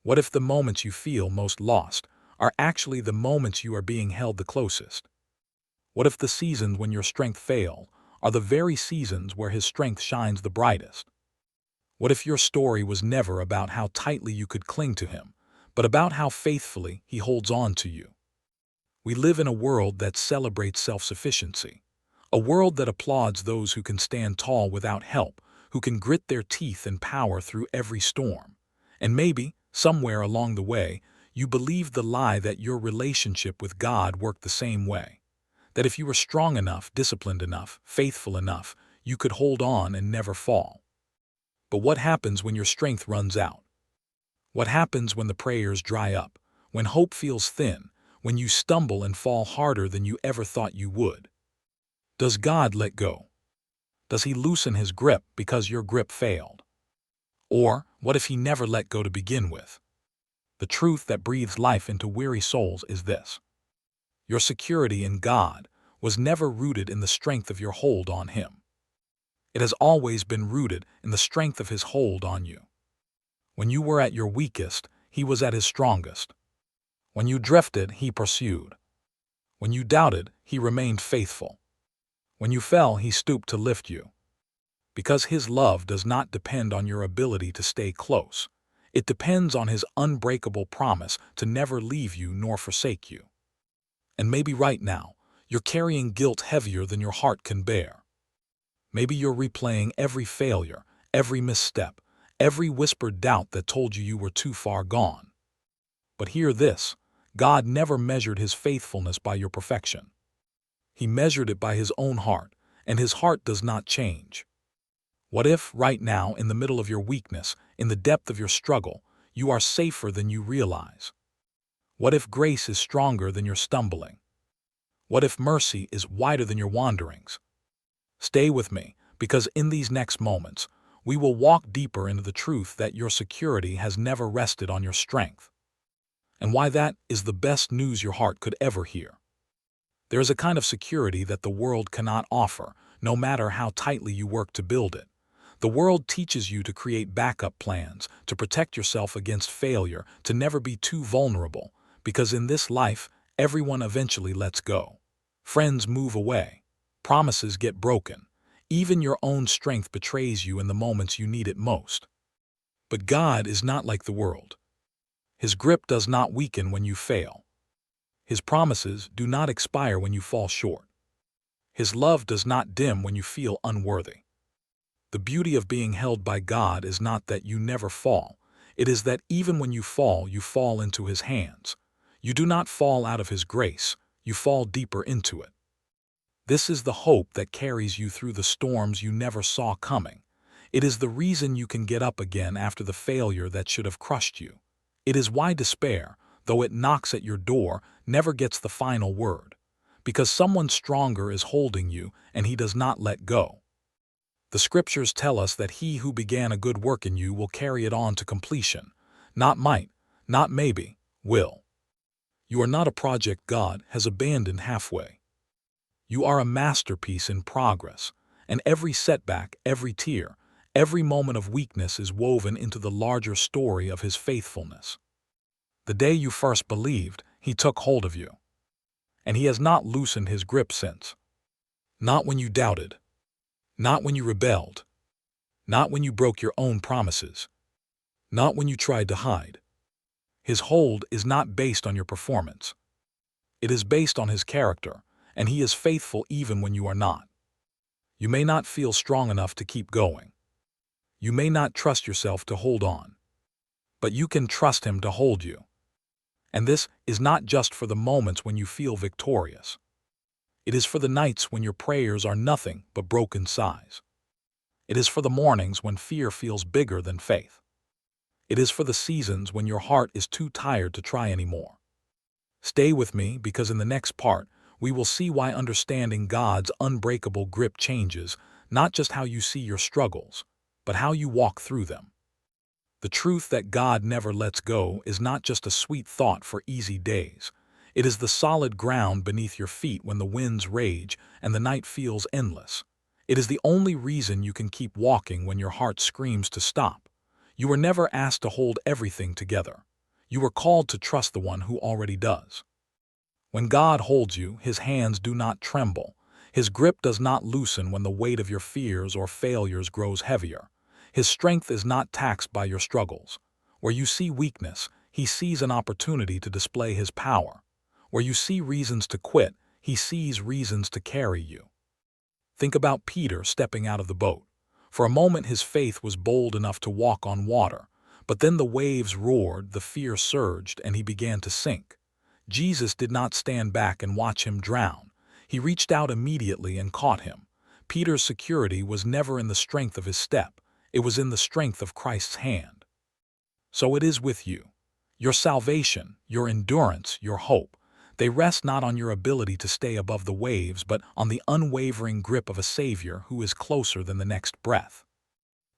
What if the moments you feel most lost are actually the moments you are being held the closest? What if the seasons when your strength fails are the very seasons where His strength shines the brightest? What if your story was never about how tightly you could cling to Him, but about how faithfully He holds on to you? We live in a world that celebrates self-sufficiency, a world that applauds those who can stand tall without help, who can grit their teeth and power through every storm. And maybe, somewhere along the way, you believed the lie that your relationship with God worked the same way. That if you were strong enough, disciplined enough, faithful enough, you could hold on and never fall. But what happens when your strength runs out? What happens when the prayers dry up, when hope feels thin, when you stumble and fall harder than you ever thought you would? Does God let go? Does He loosen His grip because your grip failed? Or what if He never let go to begin with? The truth that breathes life into weary souls is this: your security in God was never rooted in the strength of your hold on Him. It has always been rooted in the strength of His hold on you. When you were at your weakest, He was at His strongest. When you drifted, He pursued. When you doubted, He remained faithful. When you fell, He stooped to lift you. Because His love does not depend on your ability to stay close. It depends on His unbreakable promise to never leave you nor forsake you. And maybe right now, you're carrying guilt heavier than your heart can bear. Maybe you're replaying every failure, every misstep, every whispered doubt that told you were too far gone. But hear this: God never measured His faithfulness by your perfection. He measured it by His own heart, and His heart does not change. What if, right now, in the middle of your weakness, in the depth of your struggle, you are safer than you realize? What if grace is stronger than your stumbling? What if mercy is wider than your wanderings? Stay with me, because in these next moments, we will walk deeper into the truth that your security has never rested on your strength, and why that is the best news your heart could ever hear. There is a kind of security that the world cannot offer, no matter how tightly you work to build it. The world teaches you to create backup plans, to protect yourself against failure, to never be too vulnerable, because in this life, everyone eventually lets go. Friends move away. Promises get broken. Even your own strength betrays you in the moments you need it most. But God is not like the world. His grip does not weaken when you fail. His promises do not expire when you fall short. His love does not dim when you feel unworthy. The beauty of being held by God is not that you never fall. It is that even when you fall into His hands. You do not fall out of His grace, you fall deeper into it. This is the hope that carries you through the storms you never saw coming. It is the reason you can get up again after the failure that should have crushed you. It is why despair, though it knocks at your door, never gets the final word. Because someone stronger is holding you, and He does not let go. The Scriptures tell us that He who began a good work in you will carry it on to completion. Not might, not maybe, will. You are not a project God has abandoned halfway. You are a masterpiece in progress, and every setback, every tear, every moment of weakness is woven into the larger story of His faithfulness. The day you first believed, He took hold of you. And He has not loosened His grip since. Not when you doubted. Not when you rebelled. Not when you broke your own promises. Not when you tried to hide. His hold is not based on your performance. It is based on His character, and He is faithful even when you are not. You may not feel strong enough to keep going. You may not trust yourself to hold on. But you can trust Him to hold you. And this is not just for the moments when you feel victorious. It is for the nights when your prayers are nothing but broken sighs. It is for the mornings when fear feels bigger than faith. It is for the seasons when your heart is too tired to try anymore. Stay with me, because in the next part, we will see why understanding God's unbreakable grip changes not just how you see your struggles, but how you walk through them. The truth that God never lets go is not just a sweet thought for easy days. It is the solid ground beneath your feet when the winds rage and the night feels endless. It is the only reason you can keep walking when your heart screams to stop. You were never asked to hold everything together. You are called to trust the one who already does. When God holds you, his hands do not tremble. His grip does not loosen when the weight of your fears or failures grows heavier. His strength is not taxed by your struggles. Where you see weakness, he sees an opportunity to display his power. Where you see reasons to quit, he sees reasons to carry you. Think about Peter stepping out of the boat. For a moment his faith was bold enough to walk on water, but then the waves roared, the fear surged, and he began to sink. Jesus did not stand back and watch him drown. He reached out immediately and caught him. Peter's security was never in the strength of his step, it was in the strength of Christ's hand. So it is with you. Your salvation, your endurance, your hope, they rest not on your ability to stay above the waves, but on the unwavering grip of a Savior who is closer than the next breath.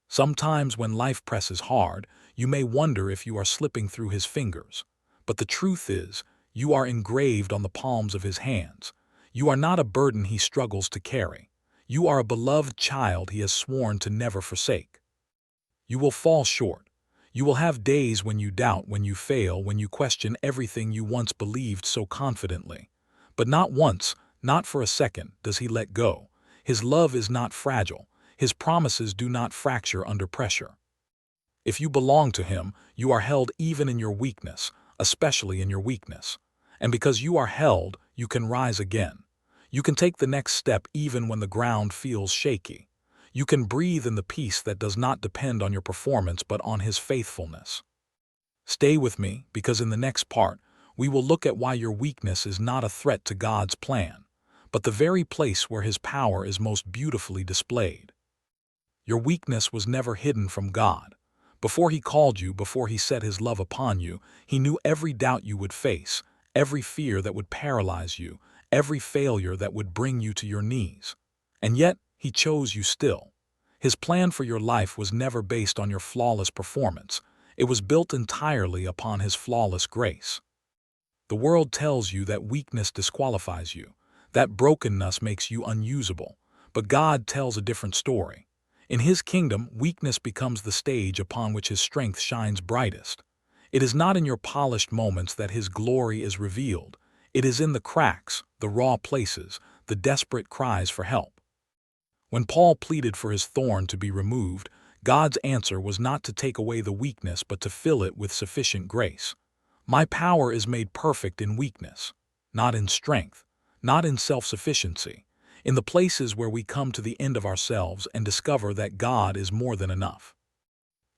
Sometimes when life presses hard, you may wonder if you are slipping through his fingers. But the truth is, you are engraved on the palms of his hands. You are not a burden he struggles to carry. You are a beloved child he has sworn to never forsake. You will fall short. You will have days when you doubt, when you fail, when you question everything you once believed so confidently. But not once, not for a second, does he let go. His love is not fragile. His promises do not fracture under pressure. If you belong to him, you are held even in your weakness, especially in your weakness. And because you are held, you can rise again. You can take the next step even when the ground feels shaky. You can breathe in the peace that does not depend on your performance but on his faithfulness. Stay with me, because in the next part, we will look at why your weakness is not a threat to God's plan, but the very place where his power is most beautifully displayed. Your weakness was never hidden from God. Before he called you, before he set his love upon you, he knew every doubt you would face, every fear that would paralyze you, every failure that would bring you to your knees. And yet, he chose you still. His plan for your life was never based on your flawless performance. It was built entirely upon his flawless grace. The world tells you that weakness disqualifies you, that brokenness makes you unusable. But God tells a different story. In his kingdom, weakness becomes the stage upon which his strength shines brightest. It is not in your polished moments that his glory is revealed. It is in the cracks, the raw places, the desperate cries for help. When Paul pleaded for his thorn to be removed, God's answer was not to take away the weakness but to fill it with sufficient grace. My power is made perfect in weakness, not in strength, not in self-sufficiency, in the places where we come to the end of ourselves and discover that God is more than enough.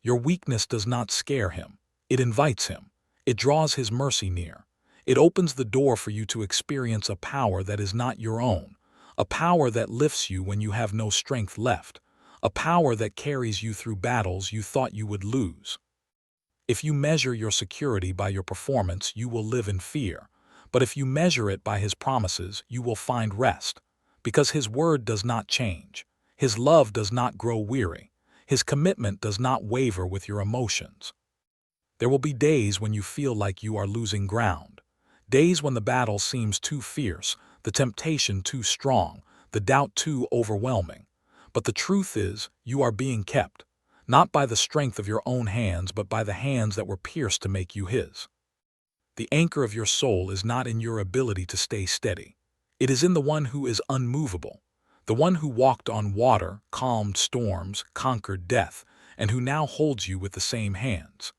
Your weakness does not scare him. It invites him. It draws his mercy near. It opens the door for you to experience a power that is not your own, a power that lifts you when you have no strength left, a power that carries you through battles you thought you would lose. If you measure your security by your performance, you will live in fear. But if you measure it by his promises, you will find rest. Because his word does not change. His love does not grow weary. His commitment does not waver with your emotions. There will be days when you feel like you are losing ground. Days when the battle seems too fierce, the temptation too strong, the doubt too overwhelming. But the truth is, you are being kept, not by the strength of your own hands, but by the hands that were pierced to make you his. The anchor of your soul is not in your ability to stay steady. It is in the one who is unmovable, the one who walked on water, calmed storms, conquered death, and who now holds you with the same hands.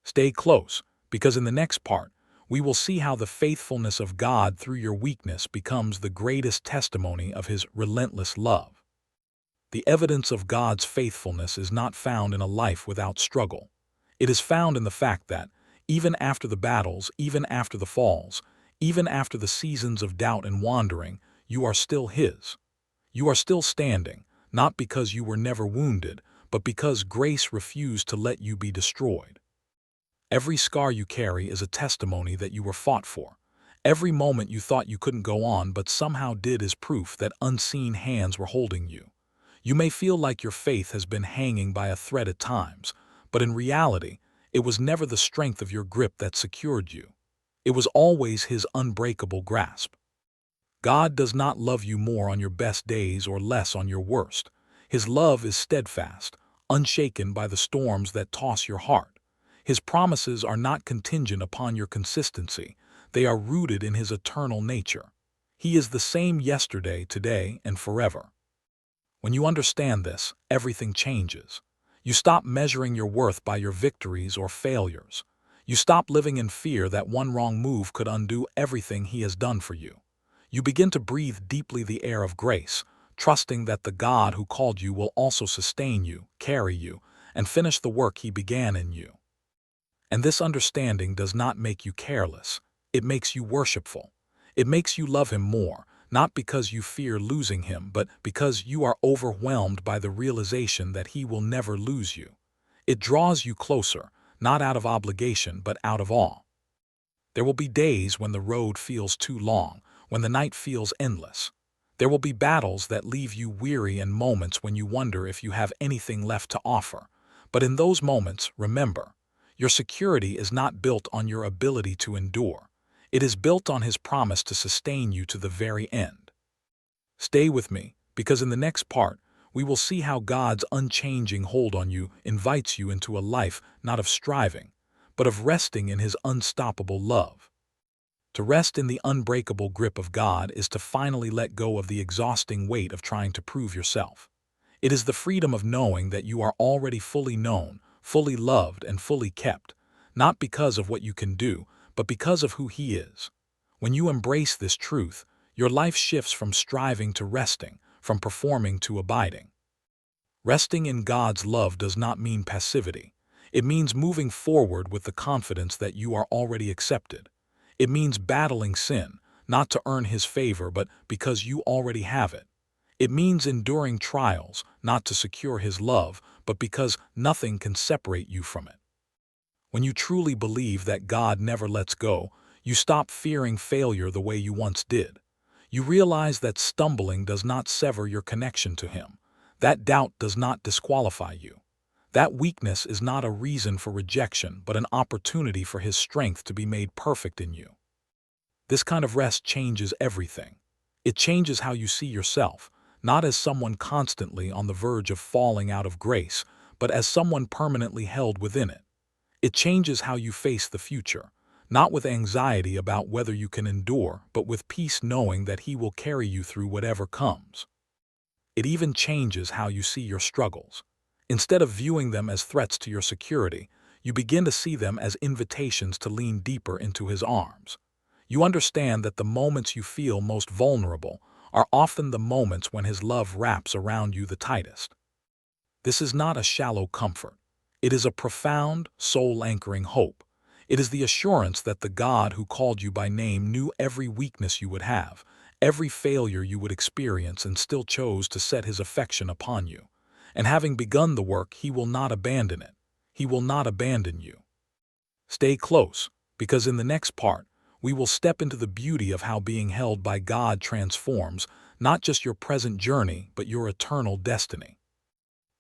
Stay close, because in the next part, we will see how the faithfulness of God through your weakness becomes the greatest testimony of his relentless love. The evidence of God's faithfulness is not found in a life without struggle. It is found in the fact that, even after the battles, even after the falls, even after the seasons of doubt and wandering, you are still his. You are still standing, not because you were never wounded, but because grace refused to let you be destroyed. Every scar you carry is a testimony that you were fought for. Every moment you thought you couldn't go on but somehow did is proof that unseen hands were holding you. You may feel like your faith has been hanging by a thread at times, but in reality, it was never the strength of your grip that secured you. It was always his unbreakable grasp. God does not love you more on your best days or less on your worst. His love is steadfast, unshaken by the storms that toss your heart. His promises are not contingent upon your consistency. They are rooted in his eternal nature. He is the same yesterday, today, and forever. When you understand this, everything changes. You stop measuring your worth by your victories or failures. You stop living in fear that one wrong move could undo everything he has done for you. You begin to breathe deeply the air of grace, trusting that the God who called you will also sustain you, carry you, and finish the work he began in you. And this understanding does not make you careless. It makes you worshipful. It makes you love him more, not because you fear losing him, but because you are overwhelmed by the realization that he will never lose you. It draws you closer, not out of obligation, but out of awe. There will be days when the road feels too long, when the night feels endless. There will be battles that leave you weary and moments when you wonder if you have anything left to offer. But in those moments, remember, your security is not built on your ability to endure. It is built on his promise to sustain you to the very end. Stay with me, because in the next part, we will see how God's unchanging hold on you invites you into a life not of striving, but of resting in his unstoppable love. To rest in the unbreakable grip of God is to finally let go of the exhausting weight of trying to prove yourself. It is the freedom of knowing that you are already fully known, fully loved, and fully kept, not because of what you can do, but because of who he is. When you embrace this truth, your life shifts from striving to resting, from performing to abiding. Resting in God's love does not mean passivity. It means moving forward with the confidence that you are already accepted. It means battling sin, not to earn his favor, but because you already have it. It means enduring trials, not to secure his love, but because nothing can separate you from it. When you truly believe that God never lets go, you stop fearing failure the way you once did. You realize that stumbling does not sever your connection to him. That doubt does not disqualify you. That weakness is not a reason for rejection, but an opportunity for his strength to be made perfect in you. This kind of rest changes everything. It changes how you see yourself, not as someone constantly on the verge of falling out of grace, but as someone permanently held within it. It changes how you face the future, not with anxiety about whether you can endure, but with peace knowing that he will carry you through whatever comes. It even changes how you see your struggles. Instead of viewing them as threats to your security, you begin to see them as invitations to lean deeper into his arms. You understand that the moments you feel most vulnerable are often the moments when his love wraps around you the tightest. This is not a shallow comfort. It is a profound, soul-anchoring hope. It is the assurance that the God who called you by name knew every weakness you would have, every failure you would experience, and still chose to set his affection upon you. And having begun the work, he will not abandon it. He will not abandon you. Stay close, because in the next part, we will step into the beauty of how being held by God transforms not just your present journey, but your eternal destiny.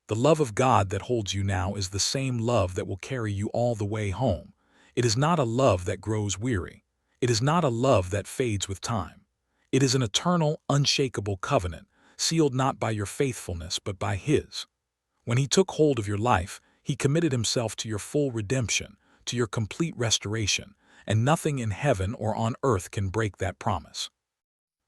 The love of God that holds you now is the same love that will carry you all the way home. It is not a love that grows weary. It is not a love that fades with time. It is an eternal, unshakable covenant, sealed not by your faithfulness but by his. When he took hold of your life, he committed himself to your full redemption, to your complete restoration, and nothing in heaven or on earth can break that promise.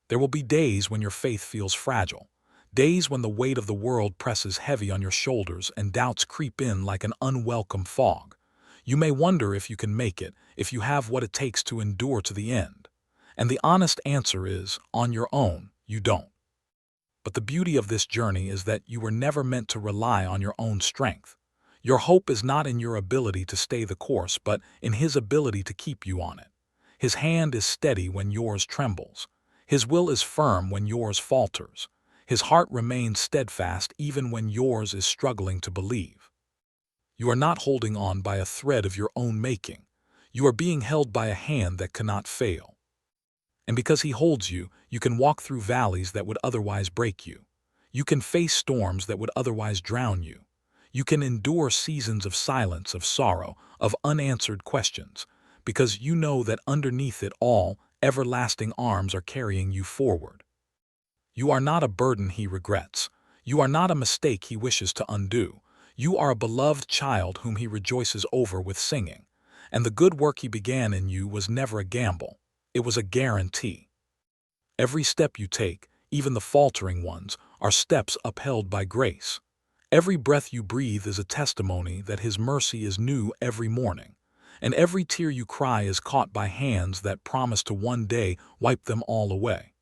There will be days when your faith feels fragile, days when the weight of the world presses heavy on your shoulders and doubts creep in like an unwelcome fog. You may wonder if you can make it, if you have what it takes to endure to the end. And the honest answer is, on your own, you don't. But the beauty of this journey is that you were never meant to rely on your own strength. Your hope is not in your ability to stay the course, but in his ability to keep you on it. His hand is steady when yours trembles. His will is firm when yours falters. His heart remains steadfast even when yours is struggling to believe. You are not holding on by a thread of your own making. You are being held by a hand that cannot fail. And because he holds you, you can walk through valleys that would otherwise break you. You can face storms that would otherwise drown you. You can endure seasons of silence, of sorrow, of unanswered questions, because you know that underneath it all, everlasting arms are carrying you forward. You are not a burden he regrets. You are not a mistake he wishes to undo. You are a beloved child whom he rejoices over with singing, and the good work he began in you was never a gamble. It was a guarantee. Every step you take, even the faltering ones, are steps upheld by grace. Every breath you breathe is a testimony that his mercy is new every morning, and every tear you cry is caught by hands that promise to one day wipe them all away.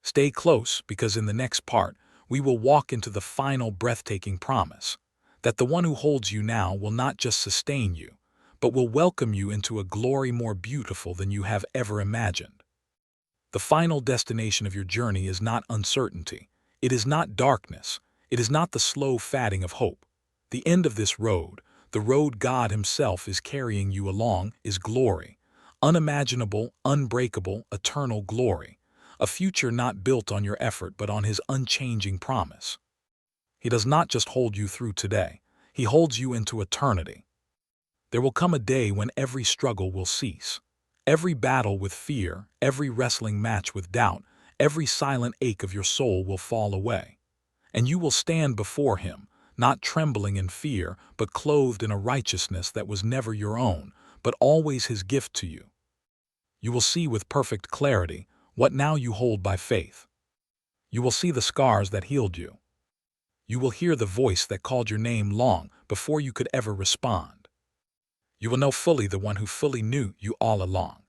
Stay close, because in the next part, we will walk into the final breathtaking promise that the one who holds you now will not just sustain you, but will welcome you into a glory more beautiful than you have ever imagined. The final destination of your journey is not uncertainty. It is not darkness. It is not the slow fading of hope. The end of this road, the road God himself is carrying you along, is glory. Unimaginable, unbreakable, eternal glory. A future not built on your effort but on his unchanging promise. He does not just hold you through today. He holds you into eternity. There will come a day when every struggle will cease. Every battle with fear, every wrestling match with doubt, every silent ache of your soul will fall away. And you will stand before him, not trembling in fear, but clothed in a righteousness that was never your own, but always his gift to you. You will see with perfect clarity what now you hold by faith. You will see the scars that healed you. You will hear the voice that called your name long before you could ever respond. You will know fully the one who fully knew you all along.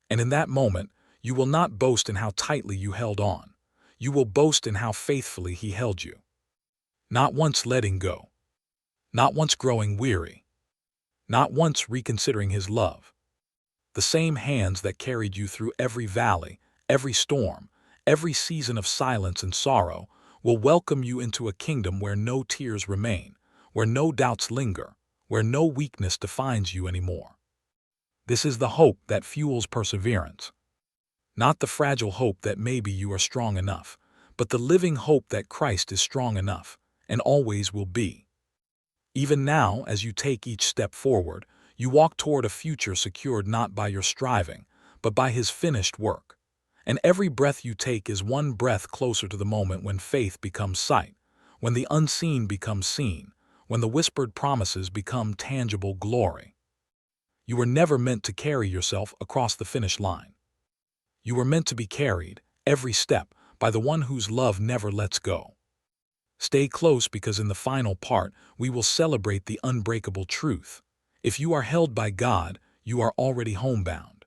And in that moment, you will not boast in how tightly you held on. You will boast in how faithfully he held you. Not once letting go. Not once growing weary. Not once reconsidering his love. The same hands that carried you through every valley, every storm, every season of silence and sorrow, will welcome you into a kingdom where no tears remain, where no doubts linger, where no weakness defines you anymore. This is the hope that fuels perseverance. Not the fragile hope that maybe you are strong enough, but the living hope that Christ is strong enough, and always will be. Even now, as you take each step forward, you walk toward a future secured not by your striving, but by his finished work. And every breath you take is one breath closer to the moment when faith becomes sight, when the unseen becomes seen, when the whispered promises become tangible glory. You were never meant to carry yourself across the finish line. You were meant to be carried, every step, by the one whose love never lets go. Stay close, because in the final part, we will celebrate the unbreakable truth. If you are held by God, you are already homebound.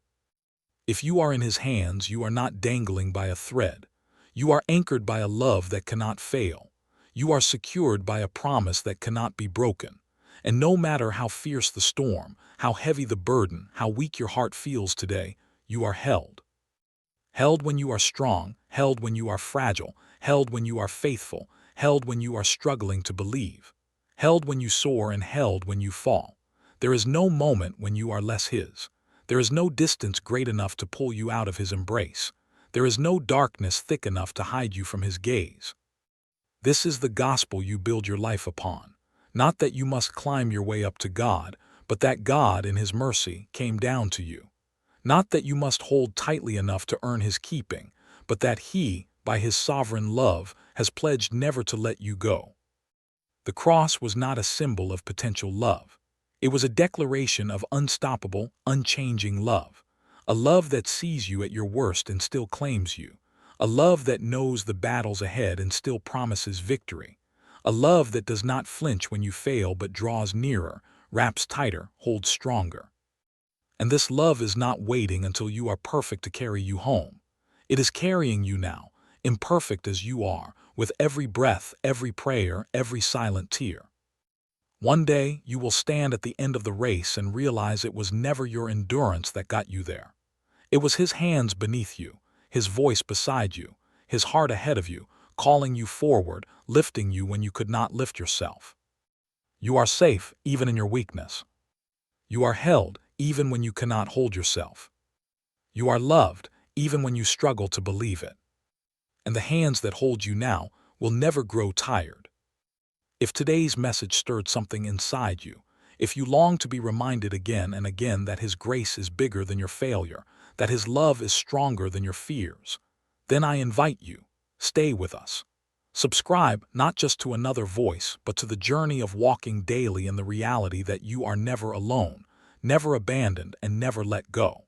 If you are in his hands, you are not dangling by a thread. You are anchored by a love that cannot fail. You are secured by a promise that cannot be broken. And no matter how fierce the storm, how heavy the burden, how weak your heart feels today, you are held. Held when you are strong, held when you are fragile, held when you are faithful, held when you are struggling to believe, held when you soar, and held when you fall. There is no moment when you are less his. There is no distance great enough to pull you out of his embrace. There is no darkness thick enough to hide you from his gaze. This is the gospel you build your life upon. Not that you must climb your way up to God, but that God in his mercy came down to you. Not that you must hold tightly enough to earn his keeping, but that he, by his sovereign love, has pledged never to let you go. The cross was not a symbol of potential love. It was a declaration of unstoppable, unchanging love. A love that sees you at your worst and still claims you. A love that knows the battles ahead and still promises victory. A love that does not flinch when you fail but draws nearer, wraps tighter, holds stronger. And this love is not waiting until you are perfect to carry you home. It is carrying you now, imperfect as you are, with every breath, every prayer, every silent tear. One day, you will stand at the end of the race and realize it was never your endurance that got you there. It was his hands beneath you, his voice beside you, his heart ahead of you, calling you forward, lifting you when you could not lift yourself. You are safe even in your weakness. You are held even when you cannot hold yourself. You are loved even when you struggle to believe it. And the hands that hold you now will never grow tired. If today's message stirred something inside you, if you long to be reminded again and again that his grace is bigger than your failure, that his love is stronger than your fears, then I invite you, stay with us. Subscribe not just to another voice, but to the journey of walking daily in the reality that you are never alone, never abandoned, and never let go.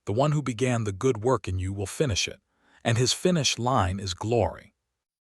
The one who began the good work in you will finish it, and his finish line is glory.